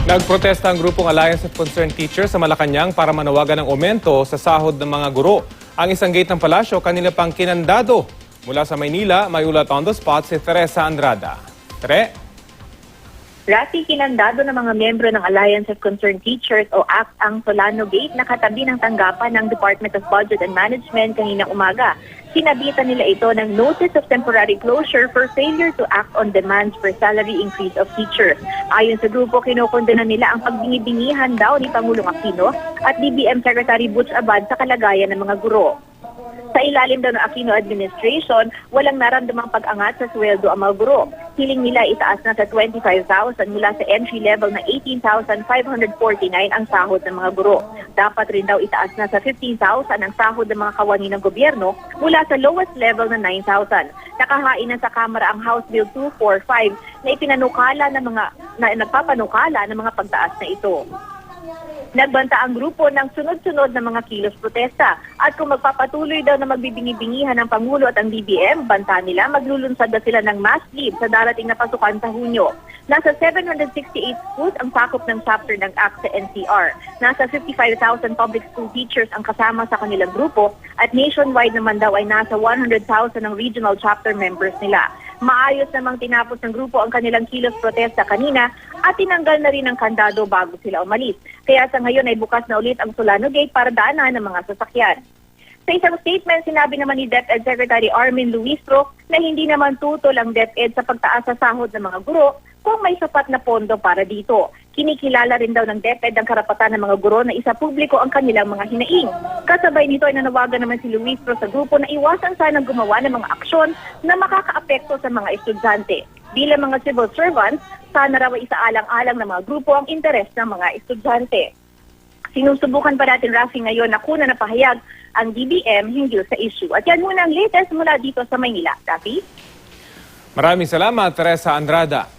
Nagprotesta ang grupong Alliance of Concerned Teachers sa Malacanang para manawagan ng aumento sa sahod ng mga guro. Ang isang gate ng palasyo kanila pang kinandado. Mula sa Maynila, may ulat on the spot si Teresa Andrada. Tere? Rafi, kinandado ng mga miyembro ng Alliance of Concerned Teachers o ACT ang Solano Gate na katabi ng tanggapan ng Department of Budget and Management kaninang umaga. Sinabitan nila ito ng Notice of Temporary Closure for failure to act on demands for salary increase of teachers. Ayon sa grupo, kinokondena nila ang pagbingi-bingihan daw ni Pangulong Aquino at DBM Secretary Butch Abad sa kalagayan ng mga guro. Sa ilalim daw ng Aquino administration, walang naramdamang pag-angat sa sweldo ang mga guro. Hiling nila itaas na sa 25,000 mula sa entry level na 18,549 ang sahod ng mga guro. Dapat rin daw itaas na sa 15,000 ang sahod ng mga kawani ng gobyerno mula sa lowest level na 9,000. Nakahain na sa Kamara ang House Bill 245 na nagpapanukala ng mga pagtaas na ito. Nagbanta ang grupo ng sunod-sunod na mga kilos protesta at kung magpapatuloy daw na magbibingi-bingihan ng Pangulo at ang DBM, banta nila maglulunsad na sila ng mass leave sa darating na pasukan sa Hunyo. Nasa 768 schools ang sakop ng chapter ng ACT sa NCR. Nasa 55,000 public school teachers ang kasama sa kanilang grupo at nationwide naman daw ay nasa 100,000 ang regional chapter members nila. Maayos namang tinapos ng grupo ang kanilang kilos protesta kanina at tinanggal na rin ang kandado bago sila umalis. Kaya sa ngayon ay bukas na ulit ang Solano Gate para daanan ng mga sasakyan. Sa isang statement, sinabi naman ni DepEd Secretary Armin Luistro na hindi naman tutol ang DepEd sa pagtaas sa sahod ng mga guro kung may sapat na pondo para dito. Kinikilala rin daw ng DepEd ang karapatan ng mga guro na isa publiko ang kanilang mga hinaing. Kasabay nito ay nanawagan naman si Luistro sa grupo na iwasan sanang gumawa ng mga aksyon na makakaapekto sa mga estudyante. Bilang mga civil servants, sana raw ay isaalang-alang ng mga grupo ang interes ng mga estudyante. Sinusubukan pa natin, Rafi, ngayon na kuna na pahayag ang DBM hinggil sa issue. At yan muna ang latest mula dito sa Maynila. Rafi? Maraming salamat, Teresa Andrada.